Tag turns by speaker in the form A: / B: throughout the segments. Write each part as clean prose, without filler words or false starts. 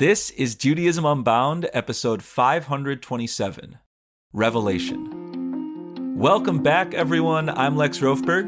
A: This is Judaism Unbound, episode 527, Revelation. Welcome back, everyone. I'm Lex Rofberg.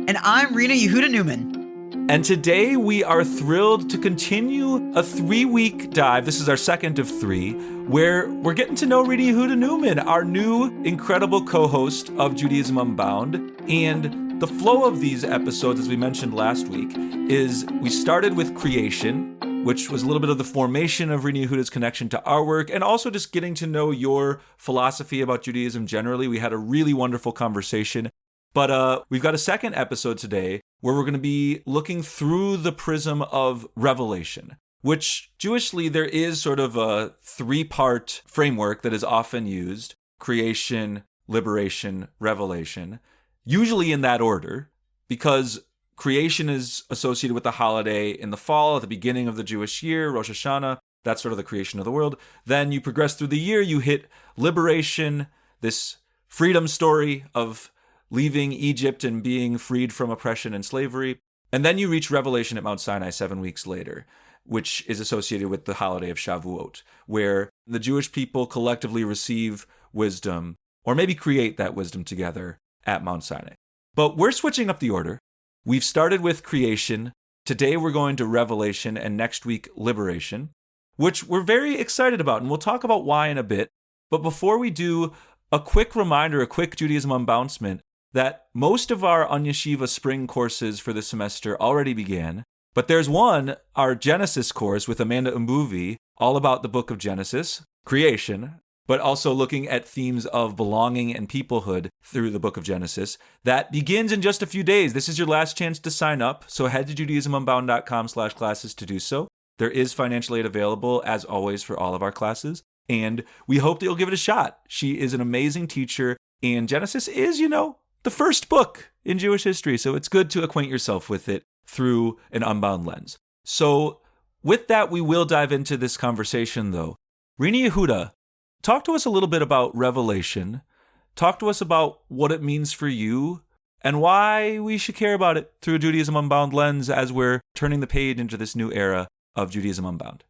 B: And I'm Rena Yehuda Newman.
A: And today we are thrilled to continue a 3-week dive. This is our second of 3, where we're getting to know Rena Yehuda Newman, our new incredible co-host of Judaism Unbound. And the flow of these episodes, as we mentioned last week, is we started with creation, which was a little bit of the formation of Rena Yehuda's connection to our work, and also just getting to know your philosophy about Judaism generally. We had a really wonderful conversation. But we've got a second episode today where we're going to be looking through the prism of Revelation, which Jewishly there is sort of a 3-part framework that is often used: creation, liberation, revelation, usually in that order, because creation is associated with the holiday in the fall, at the beginning of the Jewish year, Rosh Hashanah. That's sort of the creation of the world. Then you progress through the year, you hit liberation, this freedom story of leaving Egypt and being freed from oppression and slavery. And then you reach Revelation at Mount Sinai 7 weeks later, which is associated with the holiday of Shavuot, where the Jewish people collectively receive wisdom, or maybe create that wisdom together at Mount Sinai. But we're switching up the order. We've started with creation. Today we're going to Revelation, and next week liberation, which we're very excited about, and we'll talk about why in a bit. But before we do, a quick reminder, a quick Judaism Unbouncement, that most of our Yeshiva spring courses for this semester already began. But there's one, our Genesis course with Amanda Umbuvi, all about the book of Genesis, creation, but also looking at themes of belonging and peoplehood through the book of Genesis. That begins in just a few days. This is your last chance to sign up, so head to judaismunbound.com/classes to do so. There is financial aid available, as always, for all of our classes, and we hope that you'll give it a shot. She is an amazing teacher, and Genesis is, the first book in Jewish history, so it's good to acquaint yourself with it through an unbound lens. So with that, we will dive into this conversation, though. Rena Yehuda, talk to us a little bit about Revelation. Talk to us about what it means for you and why we should care about it through a Judaism Unbound lens as we're turning the page into this new era of Judaism Unbound.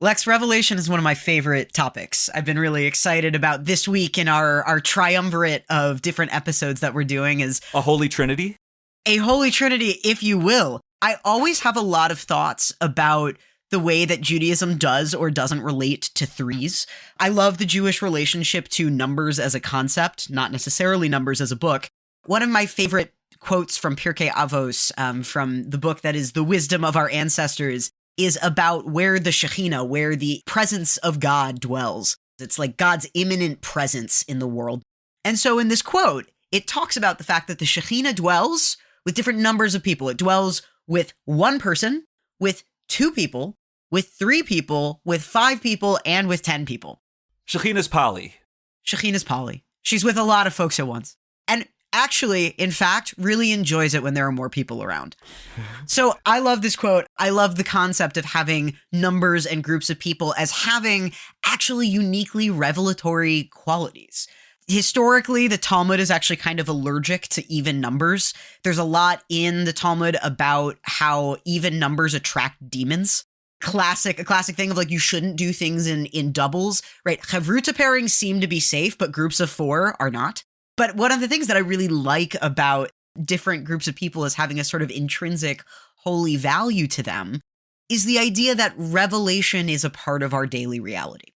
B: Lex, Revelation is one of my favorite topics. I've been really excited about this week in our triumvirate of different episodes that we're doing is
A: a Holy Trinity?
B: A Holy Trinity, if you will. I always have a lot of thoughts about the way that Judaism does or doesn't relate to threes. I love the Jewish relationship to numbers as a concept, not necessarily numbers as a book. One of my favorite quotes from Pirkei Avos, from the book that is The Wisdom of Our Ancestors, is about where the Shekhinah, where the presence of God dwells. It's like God's imminent presence in the world. And so in this quote, it talks about the fact that the Shekhinah dwells with different numbers of people. It dwells with 1 person, with 2 people, with 3 people, with 5 people, and with 10 people.
A: Shekhinah's poly.
B: Shekhinah's poly. She's with a lot of folks at once. And actually, in fact, really enjoys it when there are more people around. So I love this quote. I love the concept of having numbers and groups of people as having actually uniquely revelatory qualities. Historically, the Talmud is actually kind of allergic to even numbers. There's a lot in the Talmud about how even numbers attract demons. A classic thing of like, you shouldn't do things in doubles, right? Chavruta pairings seem to be safe, but groups of 4 are not. But one of the things that I really like about different groups of people as having a sort of intrinsic holy value to them is the idea that revelation is a part of our daily reality.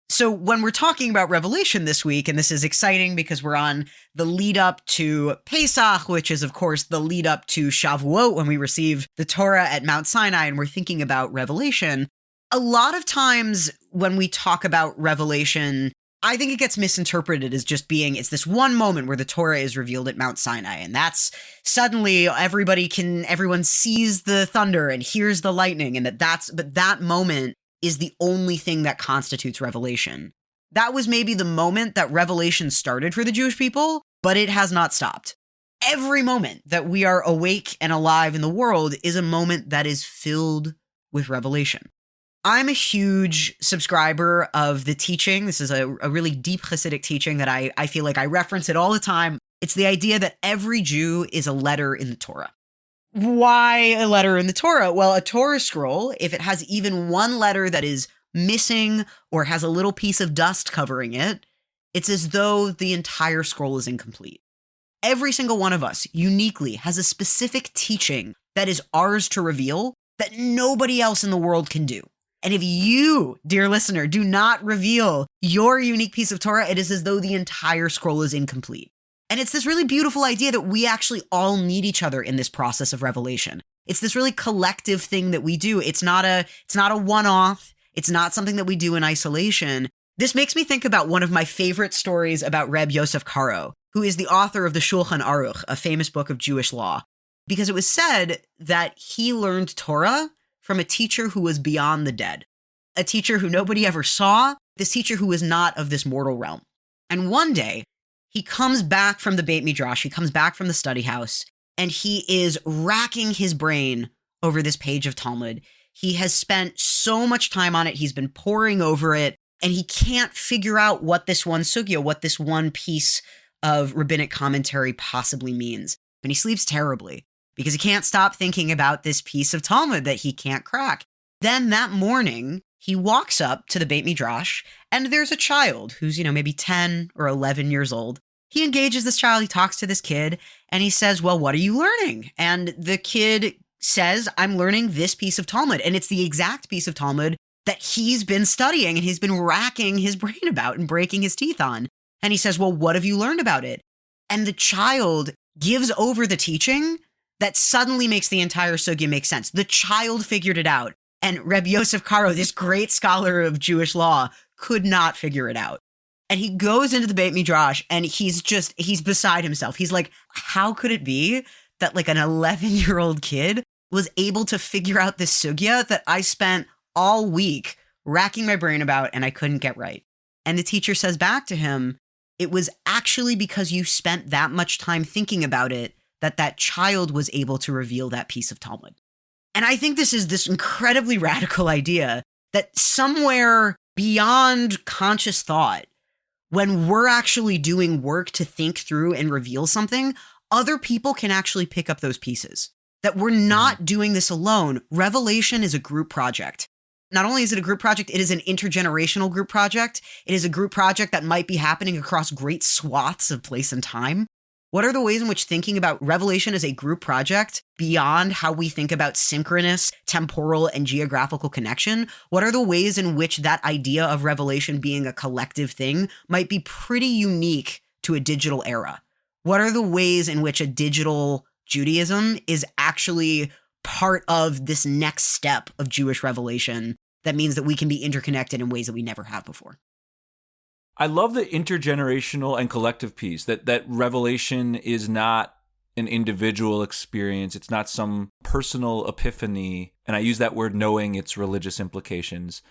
B: So when we're talking about Revelation this week, and this is exciting because we're on the lead up to Pesach, which is, of course, the lead up to Shavuot when we receive the Torah at Mount Sinai, and we're thinking about Revelation. A lot of times when we talk about Revelation, I think it gets misinterpreted as just being, it's this one moment where the Torah is revealed at Mount Sinai, and that's suddenly everyone sees the thunder and hears the lightning, and but that moment is the only thing that constitutes revelation. That was maybe the moment that revelation started for the Jewish people, but it has not stopped. Every moment that we are awake and alive in the world is a moment that is filled with revelation. I'm a huge subscriber of the teaching. This is a really deep Hasidic teaching that I feel like I reference it all the time. It's the idea that every Jew is a letter in the Torah. Why a letter in the Torah? Well, a Torah scroll, if it has even one letter that is missing or has a little piece of dust covering it, it's as though the entire scroll is incomplete. Every single one of us uniquely has a specific teaching that is ours to reveal that nobody else in the world can do. And if you, dear listener, do not reveal your unique piece of Torah, it is as though the entire scroll is incomplete. And it's this really beautiful idea that we actually all need each other in this process of revelation. It's this really collective thing that we do. It's not a one-off. It's not something that we do in isolation. This makes me think about one of my favorite stories about Reb Yosef Karo, who is the author of the Shulchan Aruch, a famous book of Jewish law, because it was said that he learned Torah from a teacher who was beyond the dead, a teacher who nobody ever saw, this teacher who was not of this mortal realm. And one day, he comes back from the Beit Midrash, he comes back from the study house, and he is racking his brain over this page of Talmud. He has spent so much time on it, he's been poring over it, and he can't figure out what this one sugya, what this one piece of rabbinic commentary possibly means. And he sleeps terribly because he can't stop thinking about this piece of Talmud that he can't crack. Then that morning, he walks up to the Beit Midrash, and there's a child who's, maybe 10 or 11 years old. He engages this child, he talks to this kid, and he says, well, what are you learning? And the kid says, I'm learning this piece of Talmud. And it's the exact piece of Talmud that he's been studying and he's been racking his brain about and breaking his teeth on. And he says, well, what have you learned about it? And the child gives over the teaching that suddenly makes the entire sugya make sense. The child figured it out. And Reb Yosef Karo, this great scholar of Jewish law, could not figure it out. And he goes into the Beit Midrash and he's beside himself. He's like, how could it be that like an 11-year-old kid was able to figure out this sugya that I spent all week racking my brain about and I couldn't get right? And the teacher says back to him, it was actually because you spent that much time thinking about it that child was able to reveal that piece of Talmud. And I think this is this incredibly radical idea that somewhere beyond conscious thought, when we're actually doing work to think through and reveal something, other people can actually pick up those pieces. That we're not doing this alone. Revelation is a group project. Not only is it a group project, it is an intergenerational group project. It is a group project that might be happening across great swaths of place and time. What are the ways in which thinking about Revelation as a group project, beyond how we think about synchronous, temporal, and geographical connection, what are the ways in which that idea of Revelation being a collective thing might be pretty unique to a digital era? What are the ways in which a digital Judaism is actually part of this next step of Jewish revelation that means that we can be interconnected in ways that we never have before?
A: I love the intergenerational and collective piece, that revelation is not an individual experience. It's not some personal epiphany. And I use that word knowing its religious implications.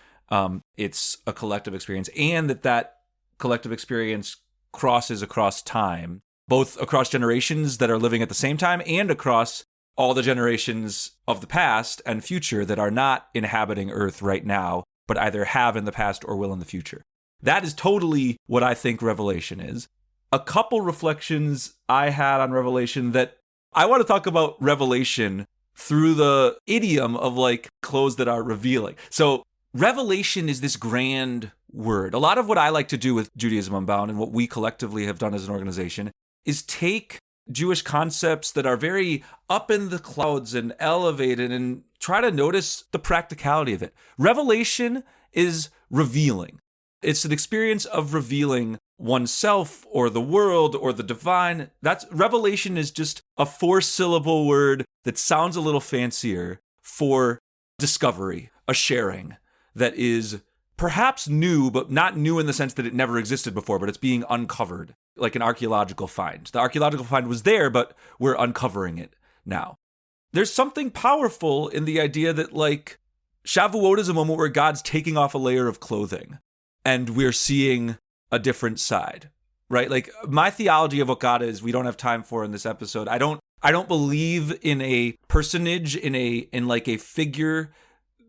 A: It's a collective experience, and that collective experience crosses across time, both across generations that are living at the same time and across all the generations of the past and future that are not inhabiting Earth right now, but either have in the past or will in the future. That is totally what I think Revelation is. A couple reflections I had on Revelation that I want to talk about Revelation through the idiom of like clothes that are revealing. So revelation is this grand word. A lot of what I like to do with Judaism Unbound and what we collectively have done as an organization is take Jewish concepts that are very up in the clouds and elevated and try to notice the practicality of it. Revelation is revealing. It's an experience of revealing oneself or the world or the divine. That's revelation is just a 4-syllable word that sounds a little fancier for discovery, a sharing that is perhaps new, but not new in the sense that it never existed before, but it's being uncovered, like an archaeological find. The archaeological find was there, but we're uncovering it now. There's something powerful in the idea that like Shavuot is a moment where God's taking off a layer of clothing. And we're seeing a different side, right? Like my theology of what God is, we don't have time for in this episode. I don't believe in a personage, in like a figure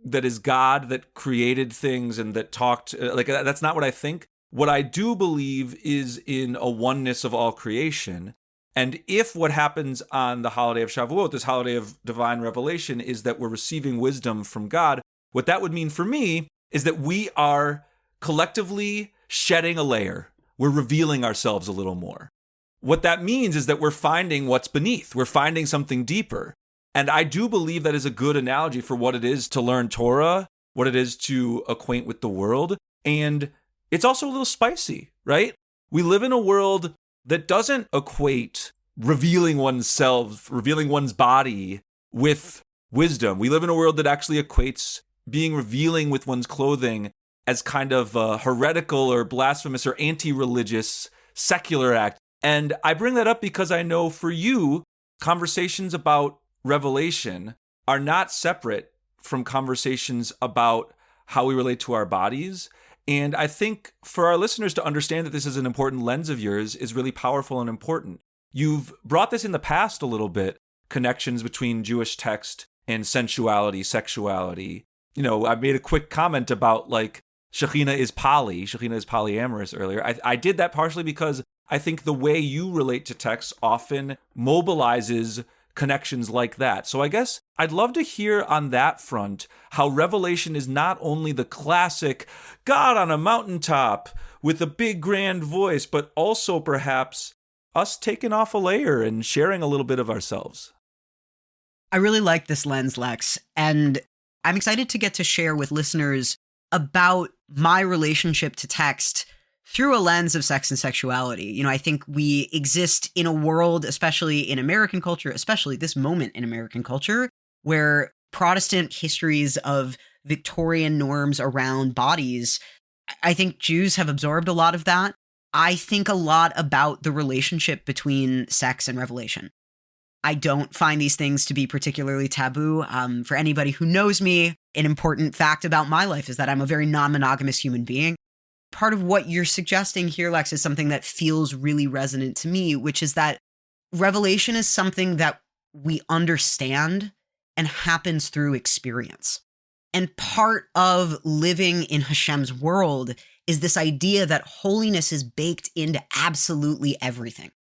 A: that is God that created things and that talked. Like that's not what I think. What I do believe is in a oneness of all creation, And if what happens on the holiday of Shavuot, this holiday of divine revelation, is that we're receiving wisdom from God, what that would mean for me is that we are collectively shedding a layer. We're revealing ourselves a little more. What that means is that we're finding what's beneath. We're finding something deeper. And I do believe that is a good analogy for what it is to learn Torah, what it is to acquaint with the world. And it's also a little spicy, right? We live in a world that doesn't equate revealing oneself, revealing one's body with wisdom. We live in a world that actually equates being revealing with one's clothing as kind of a heretical or blasphemous or anti-religious secular act. And I bring that up because I know for you, conversations about revelation are not separate from conversations about how we relate to our bodies. And I think for our listeners to understand that this is an important lens of yours is really powerful and important. You've brought this in the past a little bit, connections between Jewish text and sensuality, sexuality. You know, I made a quick comment about like Shekhinah is polyamorous earlier. I did that partially because I think the way you relate to text often mobilizes connections like that. So I guess I'd love to hear on that front how revelation is not only the classic God on a mountaintop with a big grand voice, but also perhaps us taking off a layer and sharing a little bit of ourselves.
B: I really like this lens, Lex, and I'm excited to get to share with listeners about my relationship to text through a lens of sex and sexuality. You know, I think we exist in a world, especially in American culture, especially this moment in American culture, where Protestant histories of Victorian norms around bodies, I think Jews have absorbed a lot of that. I think a lot about the relationship between sex and revelation. I don't find these things to be particularly taboo. For anybody who knows me, an important fact about my life is that I'm a very non-monogamous human being. Part of what you're suggesting here, Lex, is something that feels really resonant to me, which is that revelation is something that we understand and happens through experience. And part of living in Hashem's world is this idea that holiness is baked into absolutely everything.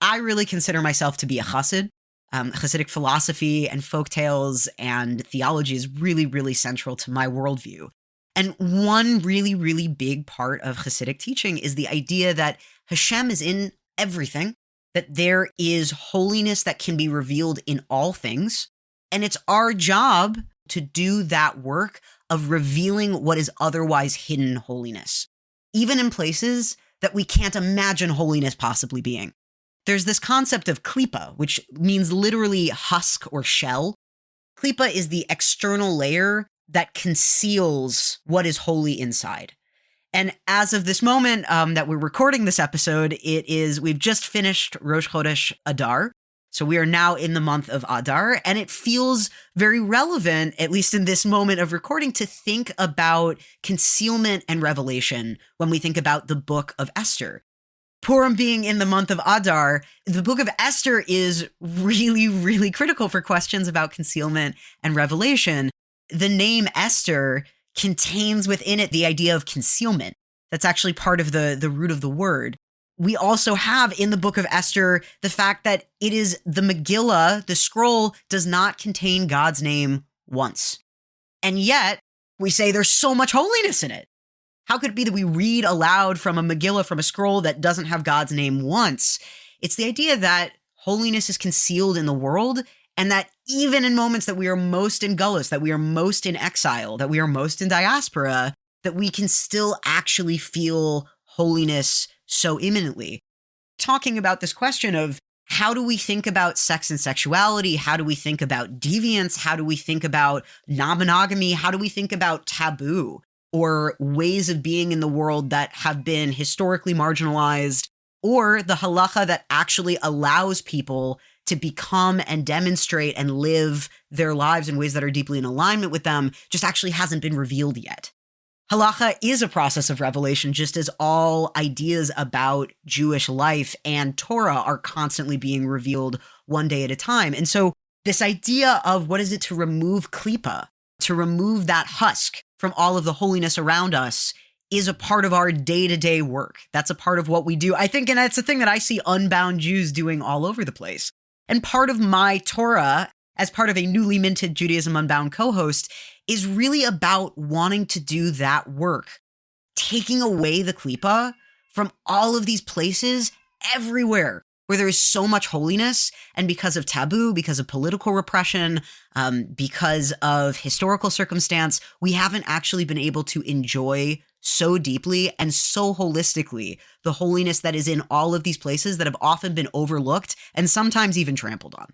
B: I really consider myself to be a chassid. Hasidic philosophy and folktales and theology is really, really central to my worldview. And one really, really big part of Hasidic teaching is the idea that Hashem is in everything, that there is holiness that can be revealed in all things. And it's our job to do that work of revealing what is otherwise hidden holiness, even in places that we can't imagine holiness possibly being. There's this concept of klipa, which means literally husk or shell. Klipa is the external layer that conceals what is holy inside. And as of this moment that we're recording this episode, we've just finished Rosh Chodesh Adar. So we are now in the month of Adar, and it feels very relevant, at least in this moment of recording, to think about concealment and revelation when we think about the book of Esther. Purim being in the month of Adar, the book of Esther is really, really critical for questions about concealment and revelation. The name Esther contains within it the idea of concealment. That's actually part of the root of the word. We also have in the book of Esther the fact that it is the Megillah, the scroll, does not contain God's name once. And yet, we say there's so much holiness in it. How could it be that we read aloud from a Megillah, from a scroll that doesn't have God's name once? It's the idea that holiness is concealed in the world, and that even in moments that we are most in gullus, that we are most in exile, that we are most in diaspora, that we can still actually feel holiness so imminently. Talking about this question of how do we think about sex and sexuality? How do we think about deviance? How do we think about non-monogamy? How do we think about taboo or ways of being in the world that have been historically marginalized, or the halacha that actually allows people to become and demonstrate and live their lives in ways that are deeply in alignment with them just actually hasn't been revealed yet. Halacha is a process of revelation, just as all ideas about Jewish life and Torah are constantly being revealed one day at a time. And so this idea of what is it to remove klipa, to remove that husk from all of the holiness around us, is a part of our day-to-day work. That's a part of what we do. I think, and that's a thing that I see unbound Jews doing all over the place. And part of my Torah, as part of a newly minted Judaism Unbound co-host, is really about wanting to do that work, taking away the klipa from all of these places everywhere where there is so much holiness, and because of taboo, because of political repression, because of historical circumstance, we haven't actually been able to enjoy so deeply and so holistically the holiness that is in all of these places that have often been overlooked and sometimes even trampled on.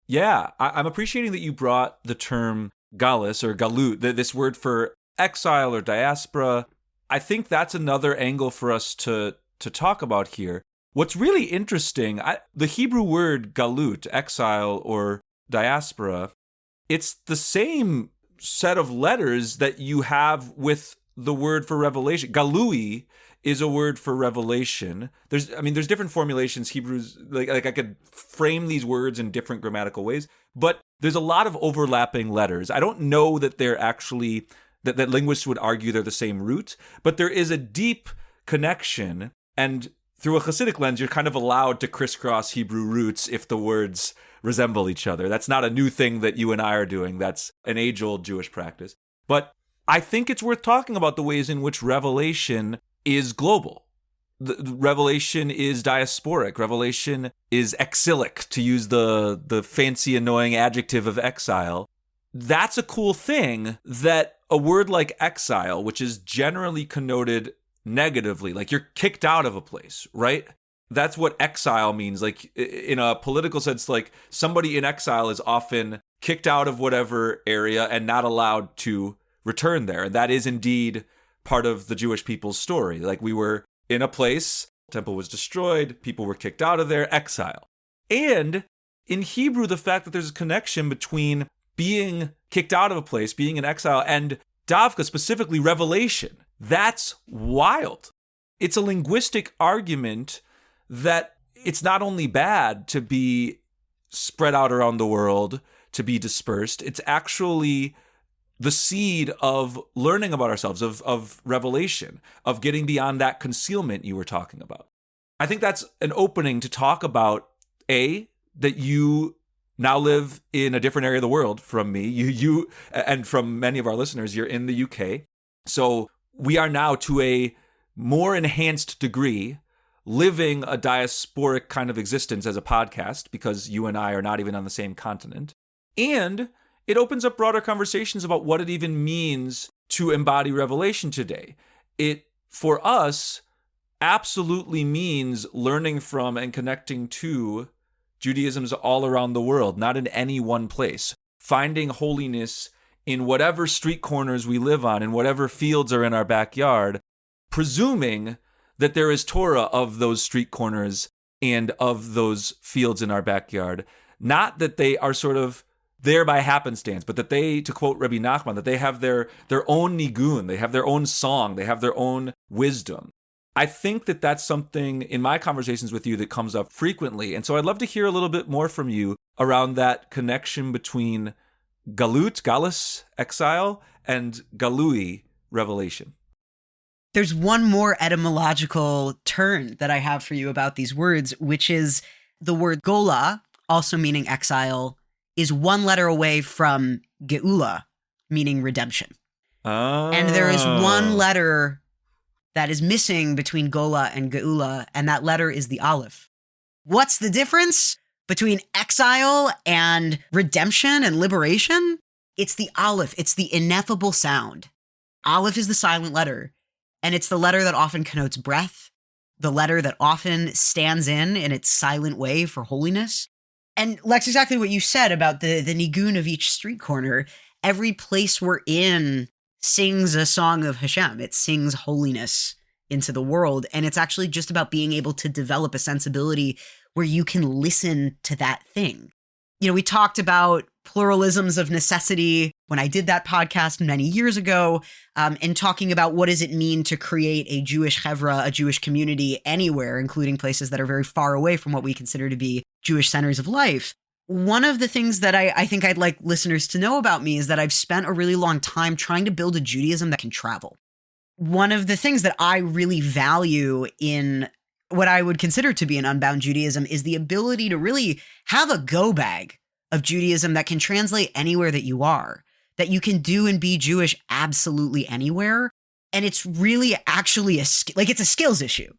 A: Yeah, I'm appreciating that you brought the term galus or galut, this word for exile or diaspora. I think that's another angle for us to talk about here. What's really interesting, the Hebrew word galut, exile or diaspora, it's the same set of letters that you have with the word for revelation. Galui is a word for revelation. There's different formulations. Hebrews, like I could frame these words in different grammatical ways, but there's a lot of overlapping letters. I don't know that they're actually, that linguists would argue they're the same root, but there is a deep connection, and through a Hasidic lens, you're kind of allowed to crisscross Hebrew roots if the words resemble each other. That's not a new thing that you and I are doing. That's an age-old Jewish practice. But I think it's worth talking about the ways in which revelation is global. The revelation is diasporic. Revelation is exilic, to use the fancy, annoying adjective of exile. That's a cool thing that a word like exile, which is generally connoted negatively, like you're kicked out of a place, right? That's what exile means. Like in a political sense, like somebody in exile is often kicked out of whatever area and not allowed to return there. And that is indeed part of the Jewish people's story. Like we were in a place, the temple was destroyed, people were kicked out of there, exile. And in Hebrew, the fact that there's a connection between being kicked out of a place, being in exile, and davka, specifically revelation, that's wild. It's a linguistic argument that it's not only bad to be spread out around the world, to be dispersed, it's actually the seed of learning about ourselves, of revelation, of getting beyond that concealment you were talking about. I think that's an opening to talk about, that you now live in a different area of the world from me. You and from many of our listeners, you're in the UK. So we are now, to a more enhanced degree, living a diasporic kind of existence as a podcast, because you and I are not even on the same continent. And it opens up broader conversations about what it even means to embody revelation today. It, for us, absolutely means learning from and connecting to Judaisms all around the world, not in any one place. Finding holiness in whatever street corners we live on, in whatever fields are in our backyard, presuming that there is Torah of those street corners and of those fields in our backyard. Not that they are sort of there by happenstance, but that they, to quote Rabbi Nachman, that they have their own nigun, they have their own song, they have their own wisdom. I think that that's something in my conversations with you that comes up frequently. And so I'd love to hear a little bit more from you around that connection between galut, galus, exile, and galui, revelation.
B: There's one more etymological turn that I have for you about these words, which is the word gola, also meaning exile, is one letter away from geula, meaning redemption.
A: Oh.
B: And there is one letter that is missing between gola and geula, and that letter is the aleph. What's the difference between exile and redemption and liberation? It's the aleph. It's the ineffable sound. Aleph is the silent letter, and it's the letter that often connotes breath, the letter that often stands in its silent way for holiness. And Lex, exactly what you said about the nigun of each street corner. Every place we're in sings a song of Hashem. It sings holiness into the world. And it's actually just about being able to develop a sensibility where you can listen to that thing. You know, we talked about pluralisms of necessity when I did that podcast many years ago, and talking about what does it mean to create a Jewish chevra, a Jewish community anywhere, including places that are very far away from what we consider to be Jewish centers of life. One of the things that I think I'd like listeners to know about me is that I've spent a really long time trying to build a Judaism that can travel. one of the things that I really value in what I would consider to be an unbound Judaism is the ability to really have a go bag of Judaism that can translate anywhere that you are, that you can do and be Jewish absolutely anywhere. And it's really actually it's a skills issue.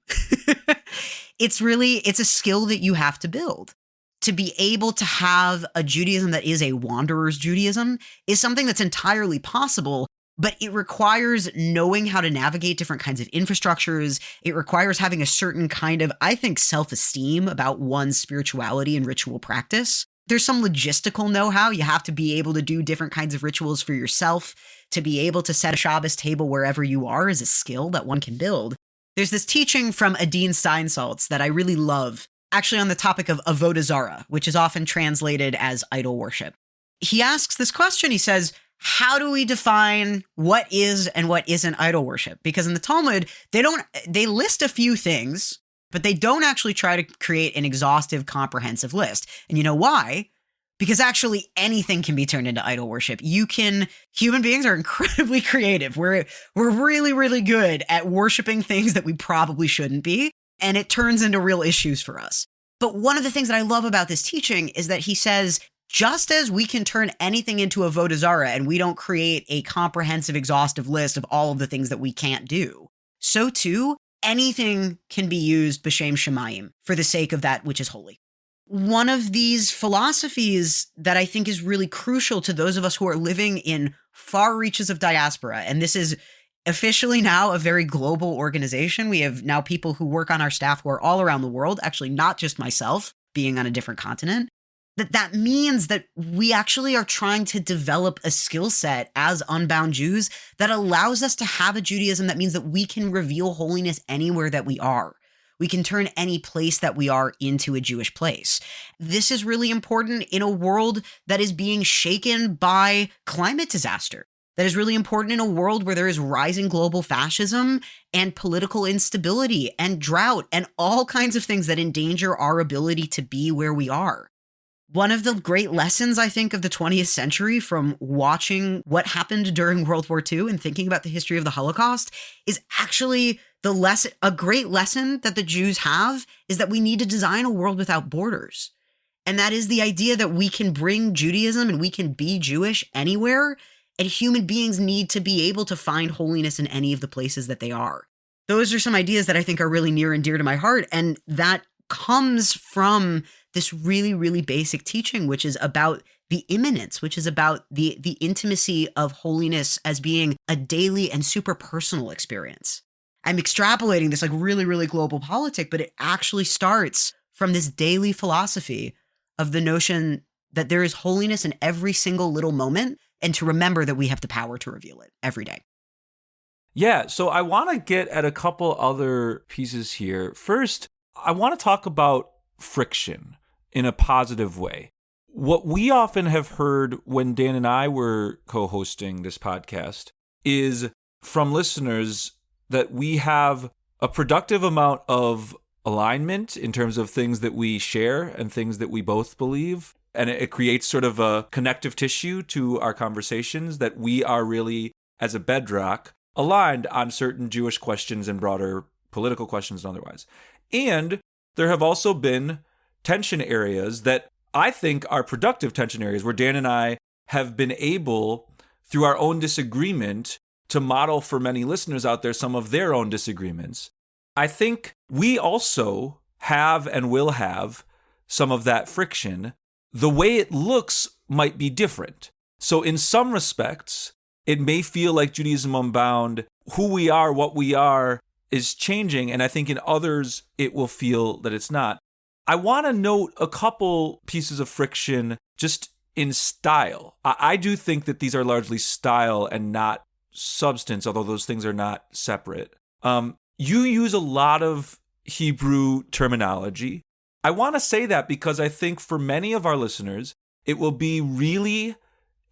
B: It's a skill that you have to build. To be able to have a Judaism that is a wanderer's Judaism is something that's entirely possible, but it requires knowing how to navigate different kinds of infrastructures. It requires having a certain kind of, I think, self-esteem about one's spirituality and ritual practice. There's some logistical know-how. You have to be able to do different kinds of rituals for yourself. To be able to set a Shabbos table wherever you are is a skill that one can build. There's this teaching from Adin Steinsaltz that I really love, actually on the topic of avodah zarah, which is often translated as idol worship. He asks this question. He says, how do we define what is and what isn't idol worship? Because in the Talmud, they list a few things, but they don't actually try to create an exhaustive, comprehensive list. And you know why? Because actually anything can be turned into idol worship. Human beings are incredibly creative. We're really, really good at worshiping things that we probably shouldn't be. And it turns into real issues for us. But one of the things that I love about this teaching is that he says, just as we can turn anything into avodah zarah and we don't create a comprehensive, exhaustive list of all of the things that we can't do, so too, anything can be used b'shem shemayim for the sake of that which is holy. One of these philosophies that I think is really crucial to those of us who are living in far reaches of diaspora, and this is officially now a very global organization. We have now people who work on our staff who are all around the world, actually not just myself being on a different continent. That means that we actually are trying to develop a skill set as unbound Jews that allows us to have a Judaism that means that we can reveal holiness anywhere that we are. We can turn any place that we are into a Jewish place. This is really important in a world that is being shaken by climate disaster. That is really important in a world where there is rising global fascism and political instability and drought and all kinds of things that endanger our ability to be where we are. One of the great lessons, I think, of the 20th century from watching what happened during World War II and thinking about the history of the Holocaust is actually a great lesson that the Jews have is that we need to design a world without borders. And that is the idea that we can bring Judaism and we can be Jewish anywhere, and human beings need to be able to find holiness in any of the places that they are. Those are some ideas that I think are really near and dear to my heart, and that comes from this really, really basic teaching, which is about the immanence, which is about the intimacy of holiness as being a daily and super personal experience. I'm extrapolating this like really, really global politic, but it actually starts from this daily philosophy of the notion that there is holiness in every single little moment, and to remember that we have the power to reveal it every day.
A: Yeah, so I want to get at a couple other pieces here. First, I want to talk about friction in a positive way. What we often have heard when Dan and I were co-hosting this podcast is from listeners that we have a productive amount of alignment in terms of things that we share and things that we both believe. And it creates sort of a connective tissue to our conversations that we are really, as a bedrock, aligned on certain Jewish questions and broader political questions and otherwise. And there have also been tension areas that I think are productive tension areas where Dan and I have been able, through our own disagreement, to model for many listeners out there some of their own disagreements. I think we also have and will have some of that friction. The way it looks might be different. So in some respects, it may feel like Judaism Unbound, who we are, what we are, is changing. And I think in others, it will feel that it's not. I want to note a couple pieces of friction just in style. I do think that these are largely style and not substance, although those things are not separate. You use a lot of Hebrew terminology. I want to say that because I think for many of our listeners, it will be really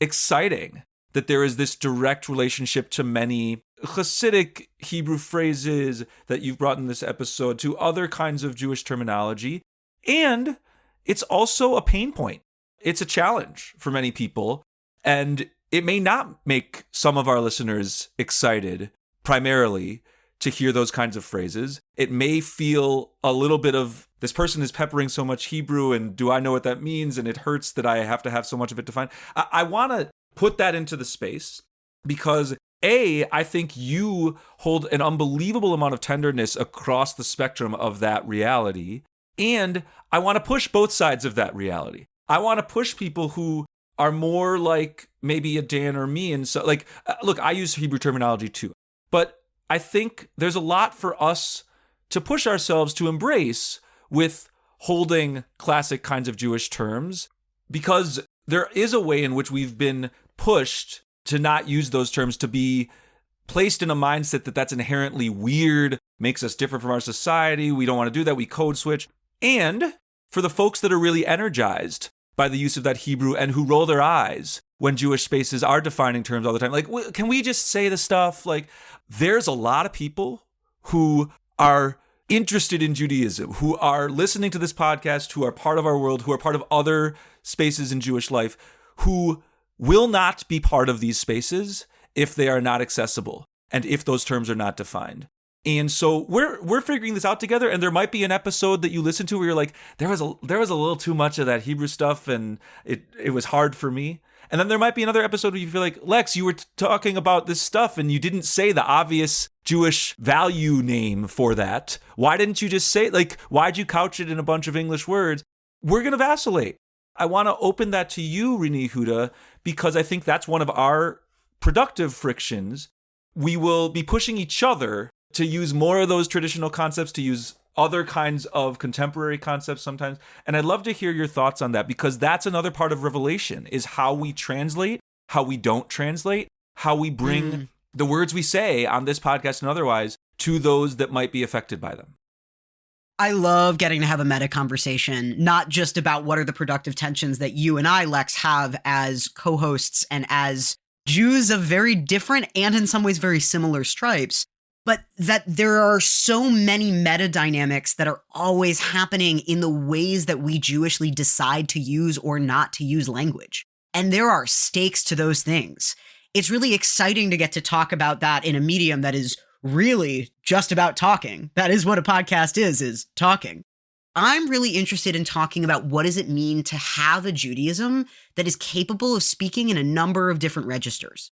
A: exciting that there is this direct relationship to many Hasidic Hebrew phrases that you've brought in this episode, to other kinds of Jewish terminology. And it's also a pain point. It's a challenge for many people. And it may not make some of our listeners excited primarily to hear those kinds of phrases. It may feel a little bit of, this person is peppering so much Hebrew, and do I know what that means? And it hurts that I have to have so much of it defined. I want to put that into the space because I think you hold an unbelievable amount of tenderness across the spectrum of that reality. And I want to push both sides of that reality. I want to push people who are more like maybe a Dan or me. And so, like, look, I use Hebrew terminology too. But I think there's a lot for us to push ourselves to embrace with holding classic kinds of Jewish terms, because there is a way in which we've been pushed to not use those terms, to be placed in a mindset that that's inherently weird, makes us different from our society. We don't want to do that. We code switch. And for the folks that are really energized by the use of that Hebrew and who roll their eyes when Jewish spaces are defining terms all the time, like, can we just say the stuff? Like, there's a lot of people who are interested in Judaism, who are listening to this podcast, who are part of our world, who are part of other spaces in Jewish life, who will not be part of these spaces if they are not accessible and if those terms are not defined. And so we're figuring this out together, and there might be an episode that you listen to where you're like, there was a little too much of that Hebrew stuff and it was hard for me. And then there might be another episode where you feel like, Lex, you were talking about this stuff and you didn't say the obvious Jewish value name for that. Why didn't you just say, like, why'd you couch it in a bunch of English words? We're going to vacillate. I want to open that to you, Rena Yehuda, because I think that's one of our productive frictions. We will be pushing each other to use more of those traditional concepts, to use other kinds of contemporary concepts sometimes. And I'd love to hear your thoughts on that, because that's another part of Revelation, is how we translate, how we don't translate, how we bring the words we say on this podcast and otherwise to those that might be affected by them.
B: I love getting to have a meta conversation, not just about what are the productive tensions that you and I, Lex, have as co-hosts and as Jews of very different and in some ways very similar stripes, but that there are so many meta dynamics that are always happening in the ways that we Jewishly decide to use or not to use language. And there are stakes to those things. It's really exciting to get to talk about that in a medium that is really just about talking. That is what a podcast is talking. I'm really interested in talking about what does it mean to have a Judaism that is capable of speaking in a number of different registers.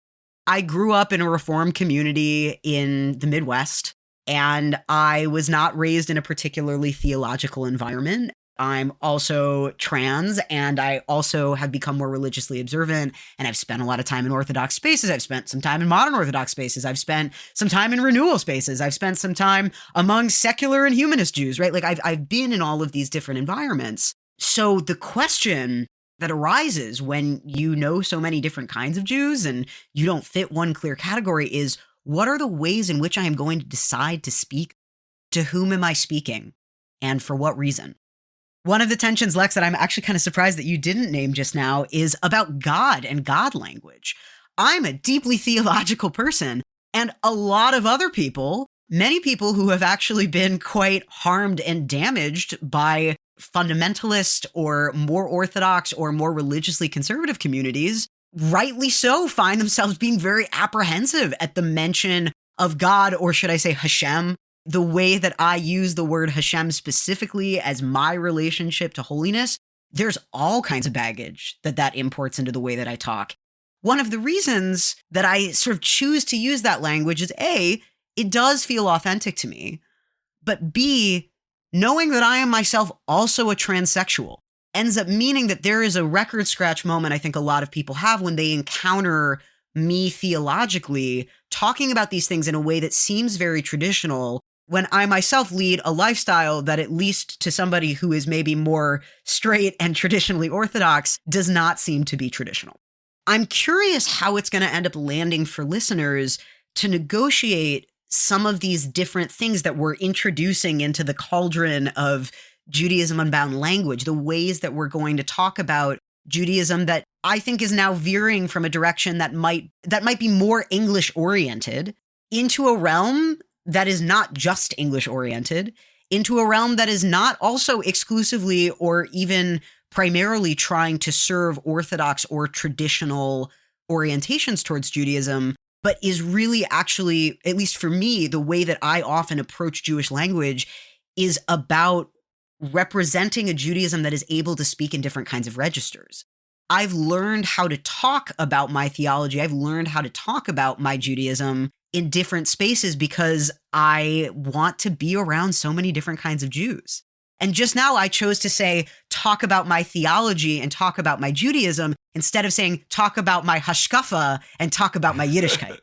B: I grew up in a Reformed community in the Midwest, and I was not raised in a particularly theological environment. I'm also trans, and I also have become more religiously observant, and I've spent a lot of time in Orthodox spaces. I've spent some time in modern Orthodox spaces. I've spent some time in renewal spaces. I've spent some time among secular and humanist Jews, right? Like I've been in all of these different environments. So the question that arises when you know so many different kinds of Jews and you don't fit one clear category is, what are the ways in which I am going to decide to speak? To whom am I speaking? And for what reason? One of the tensions, Lex, that I'm actually kind of surprised that you didn't name just now is about God and God language. I'm a deeply theological person, and a lot of other people, many people who have actually been quite harmed and damaged by fundamentalist or more orthodox or more religiously conservative communities, rightly so, find themselves being very apprehensive at the mention of God, or should I say Hashem. The way that I use the word Hashem specifically as my relationship to holiness, there's all kinds of baggage that imports into the way that I talk. One of the reasons that I sort of choose to use that language is A, it does feel authentic to me, but B, knowing that I am myself also a transsexual ends up meaning that there is a record scratch moment I think a lot of people have when they encounter me theologically talking about these things in a way that seems very traditional, when I myself lead a lifestyle that, at least to somebody who is maybe more straight and traditionally orthodox, does not seem to be traditional. I'm curious how it's going to end up landing for listeners to negotiate some of these different things that we're introducing into the cauldron of Judaism Unbound language, the ways that we're going to talk about Judaism that I think is now veering from a direction that might be more English oriented into a realm that is not just English oriented, into a realm that is not also exclusively or even primarily trying to serve Orthodox or traditional orientations towards Judaism, but is really actually, at least for me, the way that I often approach Jewish language is about representing a Judaism that is able to speak in different kinds of registers. I've learned how to talk about my theology. I've learned how to talk about my Judaism in different spaces because I want to be around so many different kinds of Jews. And just now I chose to say, talk about my theology and talk about my Judaism instead of saying, talk about my hashkafa and talk about my Yiddishkeit.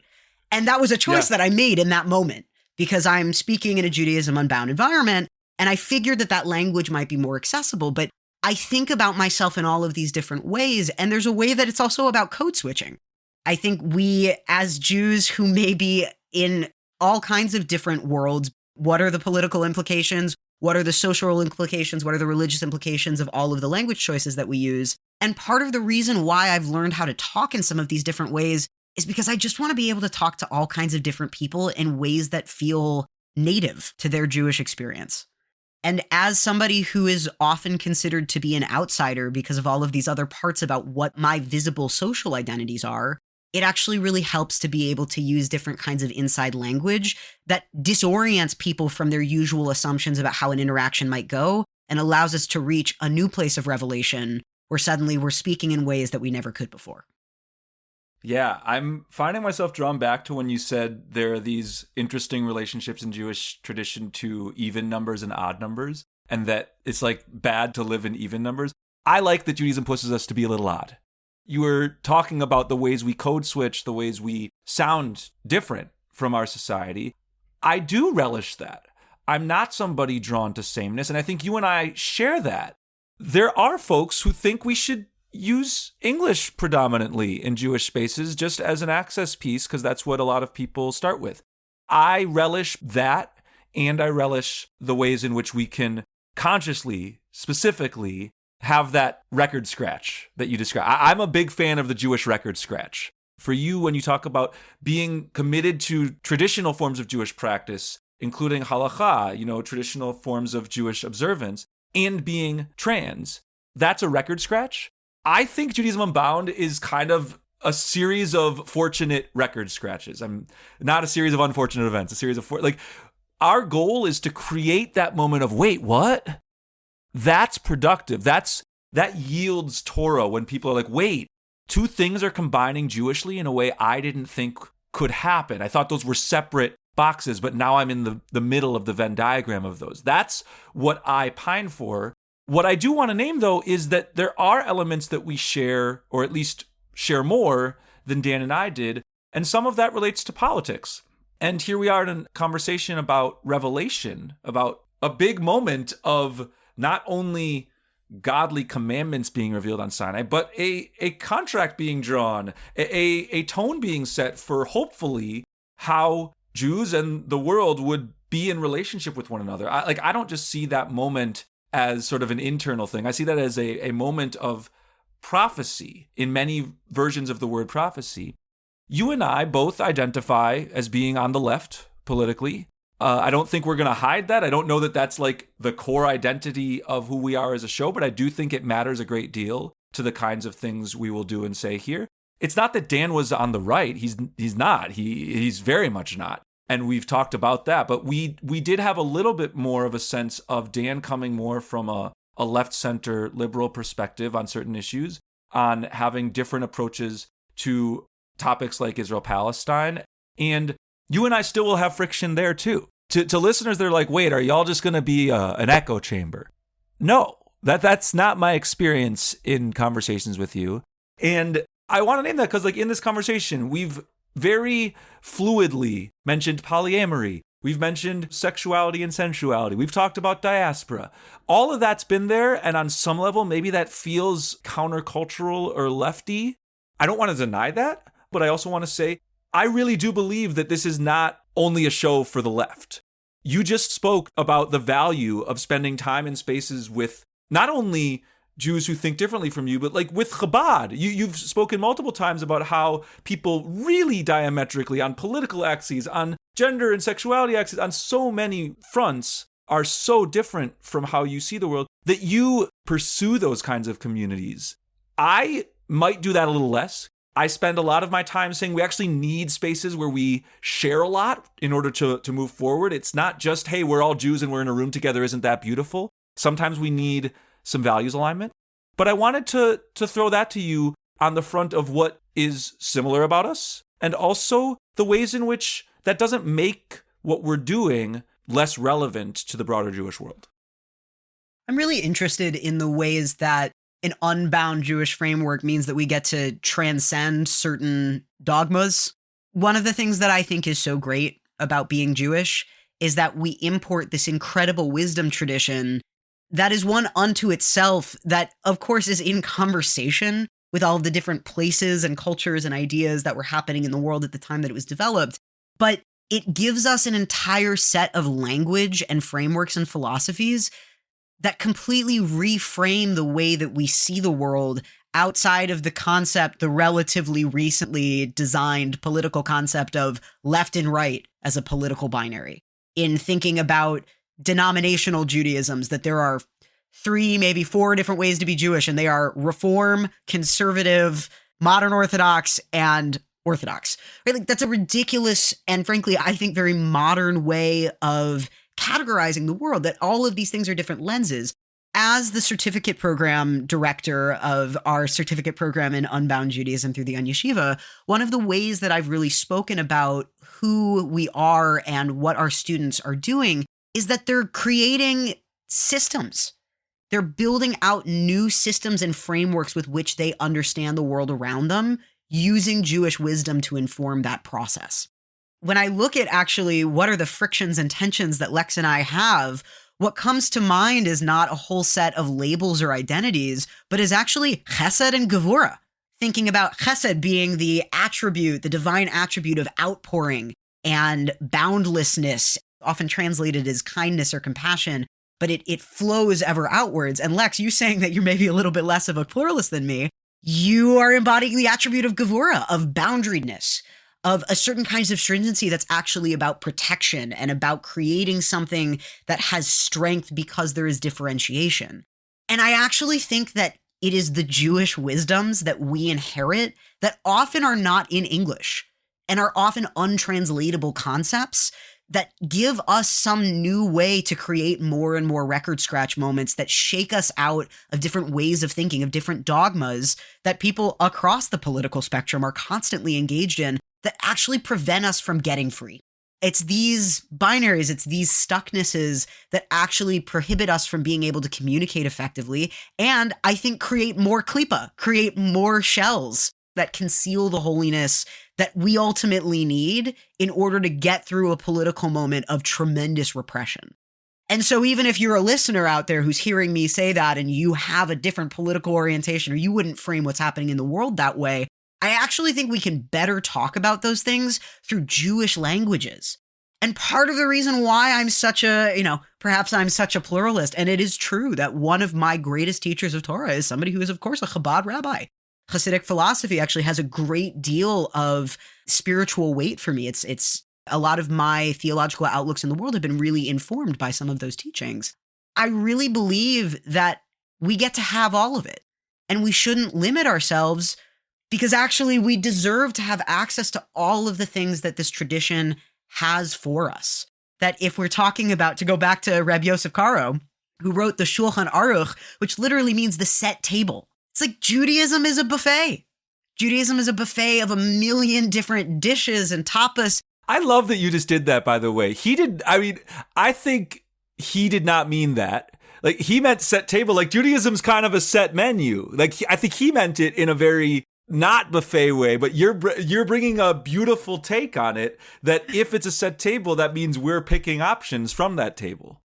B: And that was a choice that I made in that moment because I'm speaking in a Judaism unbound environment. And I figured that that language might be more accessible. But I think about myself in all of these different ways. And there's a way that it's also about code switching. I think we, as Jews who may be in all kinds of different worlds, what are the political implications? What are the social implications? What are the religious implications of all of the language choices that we use? And part of the reason why I've learned how to talk in some of these different ways is because I just want to be able to talk to all kinds of different people in ways that feel native to their Jewish experience. And as somebody who is often considered to be an outsider because of all of these other parts about what my visible social identities are, it actually really helps to be able to use different kinds of inside language that disorients people from their usual assumptions about how an interaction might go and allows us to reach a new place of revelation where suddenly we're speaking in ways that we never could before.
A: Yeah, I'm finding myself drawn back to when you said there are these interesting relationships in Jewish tradition to even numbers and odd numbers, and that it's like bad to live in even numbers. I like that Judaism pushes us to be a little odd. You were talking about the ways we code switch, the ways we sound different from our society. I do relish that. I'm not somebody drawn to sameness, and I think you and I share that. There are folks who think we should use English predominantly in Jewish spaces just as an access piece, because that's what a lot of people start with. I relish that, and I relish the ways in which we can consciously, specifically, have that record scratch that you describe. I'm a big fan of the Jewish record scratch. For you, when you talk about being committed to traditional forms of Jewish practice, including halakha, traditional forms of Jewish observance, and being trans, that's a record scratch. I think Judaism Unbound is kind of a series of fortunate record scratches. I'm not a series of unfortunate events, a series of our goal is to create that moment of, wait, what? That's productive. That yields Torah when people are like, wait, two things are combining Jewishly in a way I didn't think could happen. I thought those were separate boxes, but now I'm in the middle of the Venn diagram of those. That's what I pine for. What I do want to name, though, is that there are elements that we share, or at least share more than Dan and I did, and some of that relates to politics. And here we are in a conversation about revelation, about a big moment of not only godly commandments being revealed on Sinai, but a contract being drawn, a tone being set for hopefully how Jews and the world would be in relationship with one another. I don't just see that moment as sort of an internal thing. I see that as a moment of prophecy in many versions of the word prophecy. You and I both identify as being on the left politically. I don't think we're going to hide that. I don't know that that's like the core identity of who we are as a show, but I do think it matters a great deal to the kinds of things we will do and say here. It's not that Dan was on the right. He's not. He's very much not. And we've talked about that. But we did have a little bit more of a sense of Dan coming more from a left-center liberal perspective on certain issues, on having different approaches to topics like Israel-Palestine. And you and I still will have friction there too. To listeners, they're like, wait, are y'all just going to be an echo chamber? No, that's not my experience in conversations with you. And I want to name that because in this conversation, we've very fluidly mentioned polyamory. We've mentioned sexuality and sensuality. We've talked about diaspora. All of that's been there. And on some level, maybe that feels countercultural or lefty. I don't want to deny that, but I also want to say, I really do believe that this is not only a show for the left. You just spoke about the value of spending time in spaces with not only Jews who think differently from you, but with Chabad. You've spoken multiple times about how people really diametrically on political axes, on gender and sexuality axes, on so many fronts are so different from how you see the world that you pursue those kinds of communities. I might do that a little less I spend a lot of my time saying we actually need spaces where we share a lot in order to move forward. It's not just, hey, we're all Jews and we're in a room together. Isn't that beautiful? Sometimes we need some values alignment. But I wanted to throw that to you on the front of what is similar about us and also the ways in which that doesn't make what we're doing less relevant to the broader Jewish world.
B: I'm really interested in the ways that an unbound Jewish framework means that we get to transcend certain dogmas. One of the things that I think is so great about being Jewish is that we import this incredible wisdom tradition that is one unto itself that, of course, is in conversation with all of the different places and cultures and ideas that were happening in the world at the time that it was developed. But it gives us an entire set of language and frameworks and philosophies that completely reframe the way that we see the world outside of the concept, the relatively recently designed political concept of left and right as a political binary. In thinking about denominational Judaisms, that there are 3, maybe 4 different ways to be Jewish, and they are Reform, Conservative, Modern Orthodox, and Orthodox. Right? Like, that's a ridiculous and frankly, I think very modern way of categorizing the world, that all of these things are different lenses. As the certificate program director of our certificate program in Unbound Judaism through the Yeshiva, one of the ways that I've really spoken about who we are and what our students are doing is that they're creating systems. They're building out new systems and frameworks with which they understand the world around them, using Jewish wisdom to inform that process. When I look at actually what are the frictions and tensions that Lex and I have, what comes to mind is not a whole set of labels or identities, but is actually chesed and gevura. Thinking about chesed being the attribute, the divine attribute of outpouring and boundlessness, often translated as kindness or compassion, but it flows ever outwards. And Lex, you saying that you're maybe a little bit less of a pluralist than me, you are embodying the attribute of gevura, of boundariness, of a certain kinds of stringency that's actually about protection and about creating something that has strength because there is differentiation. And I actually think that it is the Jewish wisdoms that we inherit that often are not in English and are often untranslatable concepts that give us some new way to create more and more record scratch moments that shake us out of different ways of thinking, of different dogmas that people across the political spectrum are constantly engaged in that actually prevent us from getting free. It's these binaries, it's these stucknesses that actually prohibit us from being able to communicate effectively, and I think create more klipa, create more shells that conceal the holiness that we ultimately need in order to get through a political moment of tremendous repression. And so even if you're a listener out there who's hearing me say that and you have a different political orientation or you wouldn't frame what's happening in the world that way, I actually think we can better talk about those things through Jewish languages. And part of the reason why I'm such a, perhaps I'm such a pluralist, and it is true that one of my greatest teachers of Torah is somebody who is, of course, a Chabad rabbi. Hasidic philosophy actually has a great deal of spiritual weight for me. It's a lot of my theological outlooks in the world have been really informed by some of those teachings. I really believe that we get to have all of it, and we shouldn't limit ourselves because actually we deserve to have access to all of the things that this tradition has for us. That if we're talking about, to go back to Reb Yosef Karo, who wrote the Shulchan Aruch, which literally means the set table. It's like Judaism is a buffet. Judaism is a buffet of a million different dishes and tapas.
A: I love that you just did that, by the way. I think he did not mean that. Like, he meant set table. Like, Judaism's kind of a set menu. Like, I think he meant it in a very not buffet way, but you're bringing a beautiful take on it, that if it's a set table, that means we're picking options from that table.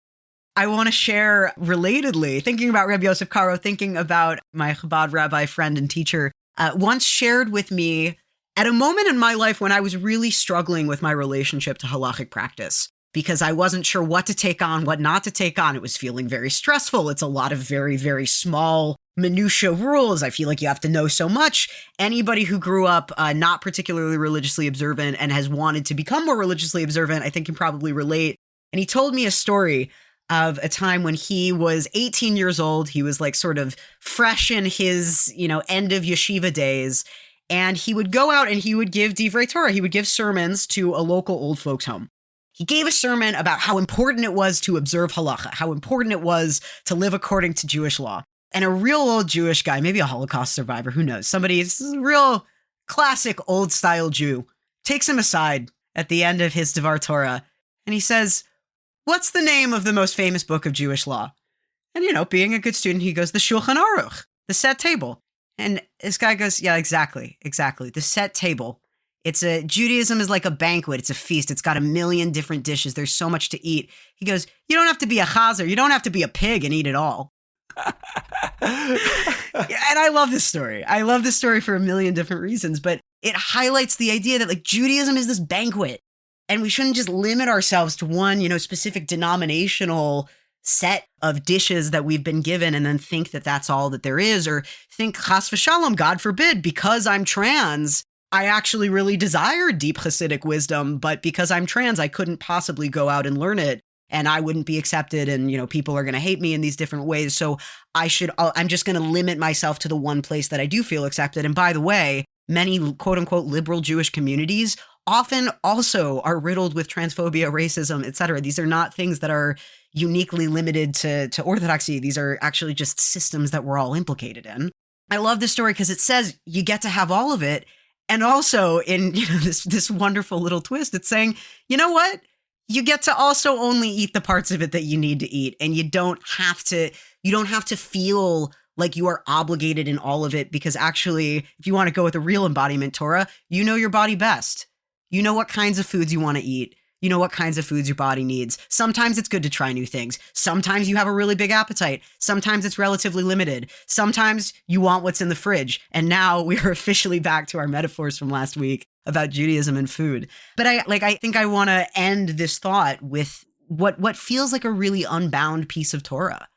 B: I want to share relatedly, thinking about Reb Yosef Karo, thinking about my Chabad rabbi friend and teacher, once shared with me at a moment in my life when I was really struggling with my relationship to halachic practice, because I wasn't sure what to take on, what not to take on. It was feeling very stressful. It's a lot of very, very small minutia rules. I feel like you have to know so much. Anybody who grew up not particularly religiously observant and has wanted to become more religiously observant, I think can probably relate. And he told me a story of a time when he was 18 years old. He was like sort of fresh in his, end of yeshiva days. And he would go out and he would give Divrei Torah. He would give sermons to a local old folks home. He gave a sermon about how important it was to observe halacha, how important it was to live according to Jewish law. And a real old Jewish guy, maybe a Holocaust survivor, who knows, somebody's a real classic old style Jew, takes him aside at the end of his Devar Torah. And he says, "What's the name of the most famous book of Jewish law?" And, being a good student, he goes, "The Shulchan Aruch, the set table." And this guy goes, "Yeah, exactly. The set table. Judaism is like a banquet. It's a feast. It's got a million different dishes. There's so much to eat." He goes, "You don't have to be a chazer. You don't have to be a pig and eat it all." And I love this story. I love this story for a million different reasons, but it highlights the idea that Judaism is this banquet and we shouldn't just limit ourselves to one, specific denominational set of dishes that we've been given and then think that that's all that there is, or think, chas v'shalom, God forbid, because I'm trans, I actually really desire deep Hasidic wisdom, but because I'm trans, I couldn't possibly go out and learn it, and I wouldn't be accepted, and, people are going to hate me in these different ways, so I'm just going to limit myself to the one place that I do feel accepted. And by the way, many quote-unquote liberal Jewish communities often also are riddled with transphobia, racism, etc. These are not things that are uniquely limited to Orthodoxy. These are actually just systems that we're all implicated in. I love this story because it says you get to have all of it. And also in this wonderful little twist, it's saying, you know what? You get to also only eat the parts of it that you need to eat. And you don't have to feel like you are obligated in all of it, because actually, if you want to go with a real embodiment Torah, you know your body best. You know what kinds of foods you want to eat. You know what kinds of foods your body needs. Sometimes it's good to try new things. Sometimes you have a really big appetite. Sometimes it's relatively limited. Sometimes you want what's in the fridge. And now we are officially back to our metaphors from last week about Judaism and food. But I think I want to end this thought with what feels like a really unbound piece of Torah,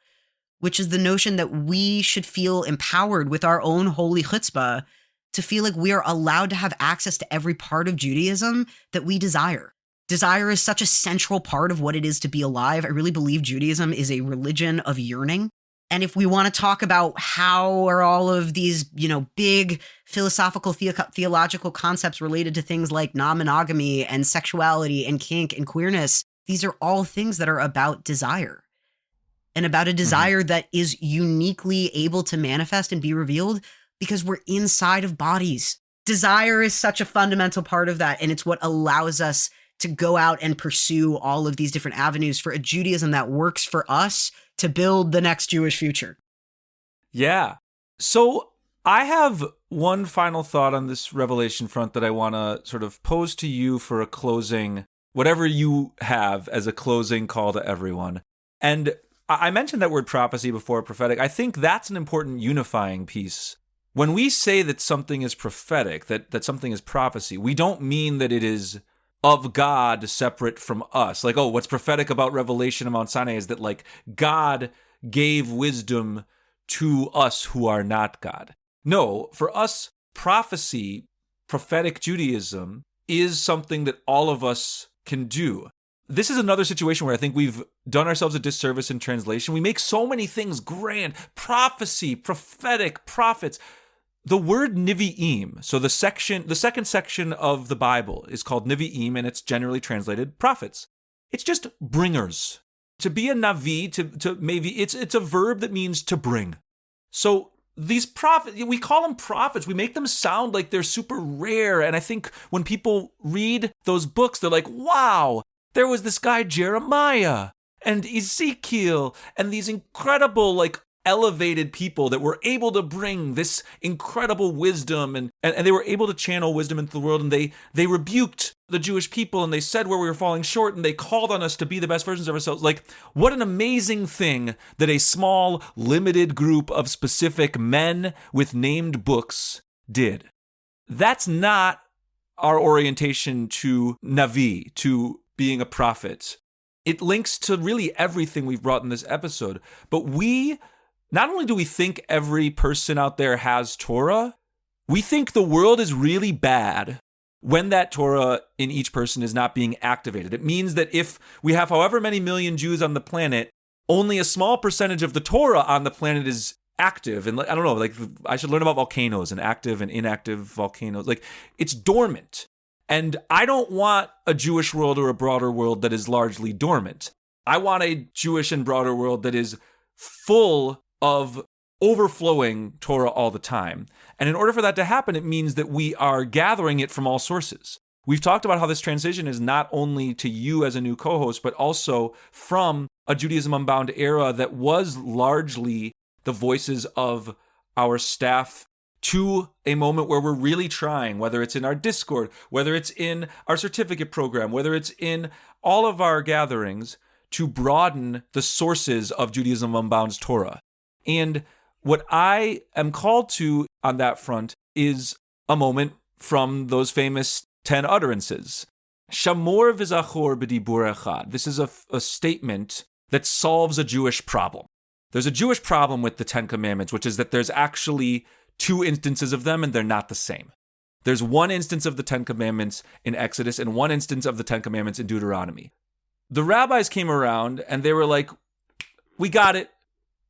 B: which is the notion that we should feel empowered with our own holy chutzpah to feel like we are allowed to have access to every part of Judaism that we desire. Desire is such a central part of what it is to be alive. I really believe Judaism is a religion of yearning. And if we want to talk about how are all of these, big philosophical, theological concepts related to things like non-monogamy and sexuality and kink and queerness, these are all things that are about desire, and about a desire that is uniquely able to manifest and be revealed because we're inside of bodies. Desire is such a fundamental part of that, and it's what allows us to go out and pursue all of these different avenues for a Judaism that works for us to build the next Jewish future.
A: Yeah. So I have one final thought on this revelation front that I want to sort of pose to you for a closing, whatever you have as a closing call to everyone. And I mentioned that word prophecy before, prophetic. I think that's an important unifying piece. When we say that something is prophetic, that something is prophecy, we don't mean that it is of God separate from us. Like, what's prophetic about Revelation of Mount Sinai is that, God gave wisdom to us who are not God. No, for us, prophecy, prophetic Judaism, is something that all of us can do. This is another situation where I think we've done ourselves a disservice in translation. We make so many things grand. Prophecy, prophetic, prophets. The word Nevi'im, so the second section of the Bible is called Nevi'im, and it's generally translated prophets. It's just bringers. To be a Navi, to maybe, it's a verb that means to bring. So these prophets, we call them prophets. We make them sound like they're super rare. And I think when people read those books, they're like, wow, there was this guy Jeremiah and Ezekiel and these incredible, elevated people that were able to bring this incredible wisdom and they were able to channel wisdom into the world, and they rebuked the Jewish people, and they said where we were falling short, and they called on us to be the best versions of ourselves. What an amazing thing that a small, limited group of specific men with named books did. That's not our orientation to Navi, to being a prophet. It links to really everything we've brought in this episode, but not only do we think every person out there has Torah, we think the world is really bad when that Torah in each person is not being activated. It means that if we have however many million Jews on the planet, only a small percentage of the Torah on the planet is active, and I don't know, like I should learn about volcanoes and active and inactive volcanoes. Like it's dormant. And I don't want a Jewish world or a broader world that is largely dormant. I want a Jewish and broader world that is full of overflowing Torah all the time. And in order for that to happen, it means that we are gathering it from all sources. We've talked about how this transition is not only to you as a new co-host, but also from a Judaism Unbound era that was largely the voices of our staff to a moment where we're really trying, whether it's in our Discord, whether it's in our certificate program, whether it's in all of our gatherings, to broaden the sources of Judaism Unbound's Torah. And what I am called to on that front is a moment from those famous 10 utterances. Shamor v'zachor b'dibur echad. This is a statement that solves a Jewish problem. There's a Jewish problem with the 10 Commandments, which is that there's actually 2 instances of them and they're not the same. There's one instance of the 10 Commandments in Exodus and one instance of the 10 Commandments in Deuteronomy. The rabbis came around and they were like, we got it.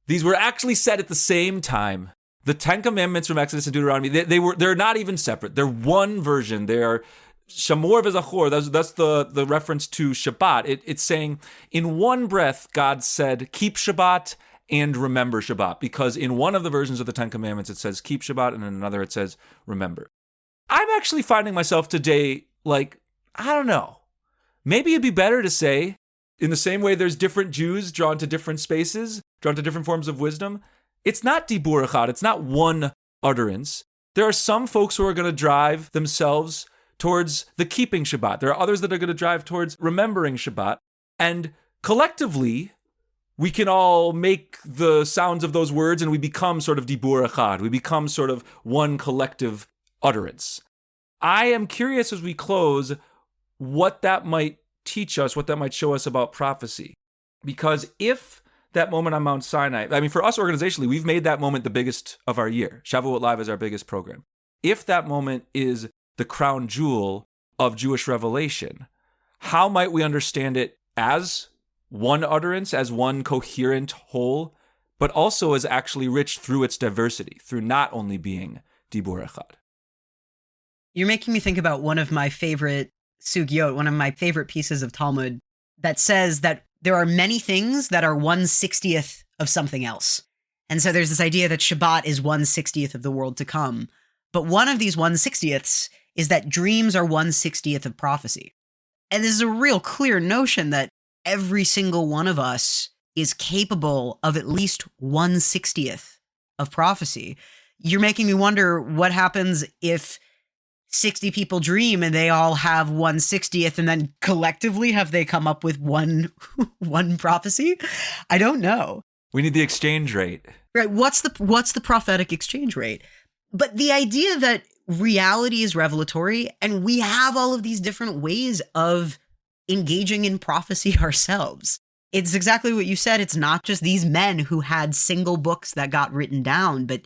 A: These were actually said at the same time. The 10 Commandments from Exodus and Deuteronomy, they're not even separate. They're one version. They are Shamor v'zachor. That's the reference to Shabbat. It's saying in one breath, God said, keep Shabbat and remember Shabbat. Because in one of the versions of the 10 Commandments, it says keep Shabbat, and in another it says remember. I'm actually finding myself today like, I don't know. Maybe it'd be better to say, in the same way there's different Jews drawn to different spaces, drawn to different forms of wisdom, it's not dibur echad, it's not one utterance. There are some folks who are going to drive themselves towards the keeping Shabbat. There are others that are going to drive towards remembering Shabbat. And collectively, we can all make the sounds of those words and we become sort of dibur echad. We become sort of one collective utterance. I am curious as we close what that might teach us, what that might show us about prophecy. Because if that moment on Mount Sinai, I mean, for us organizationally, we've made that moment the biggest of our year. Shavuot Live is our biggest program. If that moment is the crown jewel of Jewish revelation, how might we understand it as one utterance, as one coherent whole, but also as actually rich through its diversity, through not only being dibur echad?
B: You're making me think about one of my favorite sugyot, one of my favorite pieces of Talmud that says that there are many things that are 1/60th of something else. And so there's this idea that Shabbat is 1/60th of the world to come. But one of these 1/60ths is that dreams are 1/60th of prophecy. And this is a real clear notion that every single one of us is capable of at least 1/60th of prophecy. You're making me wonder what happens if 60 people dream and they all have 1/60th, and then collectively have they come up with one prophecy? I don't know.
A: We need the exchange rate.
B: Right. What's the prophetic exchange rate? But the idea that reality is revelatory and we have all of these different ways of engaging in prophecy ourselves. It's exactly what you said. It's not just these men who had single books that got written down, but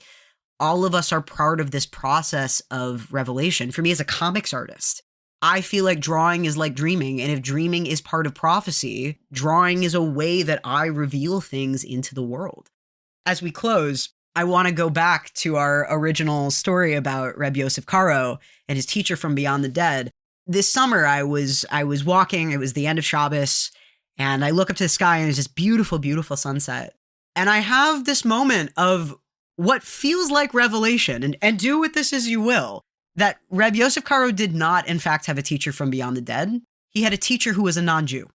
B: all of us are part of this process of revelation. For me as a comics artist, I feel like drawing is like dreaming. And if dreaming is part of prophecy, drawing is a way that I reveal things into the world. As we close, I want to go back to our original story about Reb Yosef Karo and his teacher from Beyond the Dead. This summer, I was walking. It was the end of Shabbos, and I look up to the sky, and there's this beautiful, beautiful sunset. And I have this moment of what feels like revelation, and do with this as you will, that Reb Yosef Karo did not, in fact, have a teacher from Beyond the Dead. He had a teacher who was a non-Jew.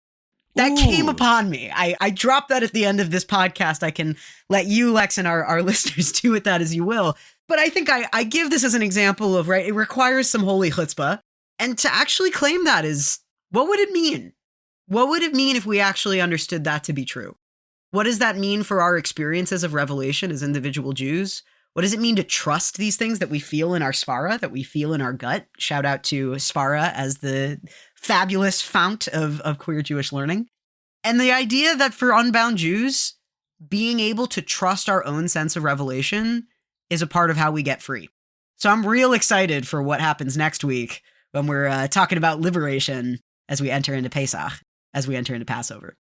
B: That came upon me. I dropped that at the end of this podcast. I can let you, Lex, and our listeners do with that as you will. But I think I give this as an example of, right, it requires some holy chutzpah. And to actually claim that is, what would it mean? What would it mean if we actually understood that to be true? What does that mean for our experiences of revelation as individual Jews? What does it mean to trust these things that we feel in our svara, that we feel in our gut? Shout out to svara as the fabulous fount of queer Jewish learning. And the idea that for unbound Jews, being able to trust our own sense of revelation is a part of how we get free. So I'm real excited for what happens next week when we're talking about liberation as we enter into Pesach, as we enter into Passover.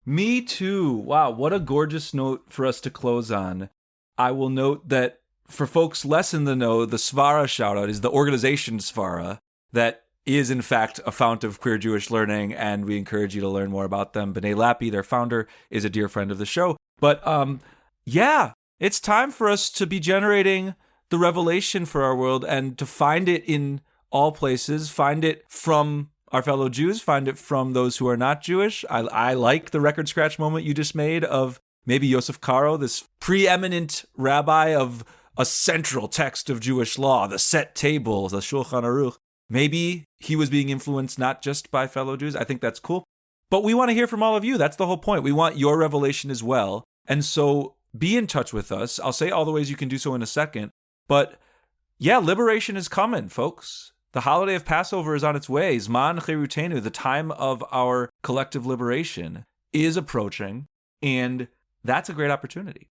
A: Me too. Wow, what a gorgeous note for us to close on. I will note that for folks less in the know, the Svara shout-out is the organization Svara that is, in fact, a fount of queer Jewish learning, and we encourage you to learn more about them. B'nai Lappi, their founder, is a dear friend of the show. But yeah, it's time for us to be generating the revelation for our world and to find it in all places, find it from our fellow Jews, find it from those who are not Jewish. I like the record scratch moment you just made of maybe Yosef Karo, this preeminent rabbi of a central text of Jewish law, the set tables, the Shulchan Aruch. Maybe he was being influenced not just by fellow Jews. I think that's cool. But we want to hear from all of you. That's the whole point. We want your revelation as well. And so be in touch with us. I'll say all the ways you can do so in a second. But yeah, liberation is coming, folks. The holiday of Passover is on its way. Zman Cherutenu, the time of our collective liberation, is approaching. And that's a great opportunity.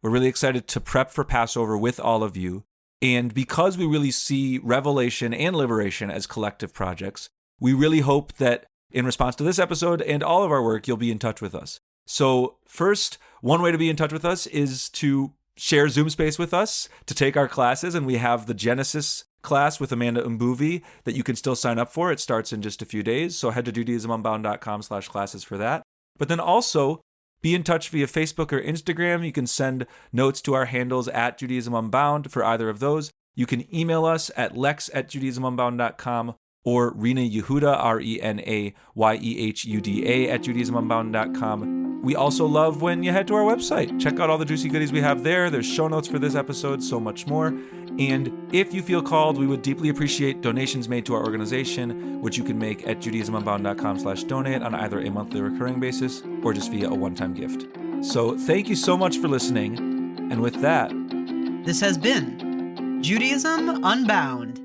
A: We're really excited to prep for Passover with all of you. And because we really see revelation and liberation as collective projects, we really hope that in response to this episode and all of our work, you'll be in touch with us. So first, one way to be in touch with us is to share Zoom space with us, to take our classes. And we have the Genesis class with Amanda Umbuvi that you can still sign up for. It starts in just a few days. So head to judaismunbound.com/classes for that. But then also be in touch via Facebook or Instagram. You can send notes to our handles at Judaism Unbound for either of those. You can email us at lex@judaismunbound.com or Rena Yehuda, RenaYehuda at judaismunbound.com. We also love when you head to our website. Check out all the juicy goodies we have there. There's show notes for this episode, so much more. And if you feel called, we would deeply appreciate donations made to our organization, which you can make at judaismunbound.com/donate on either a monthly recurring basis or just via a one-time gift. So thank you so much for listening. And with that,
B: this has been Judaism Unbound.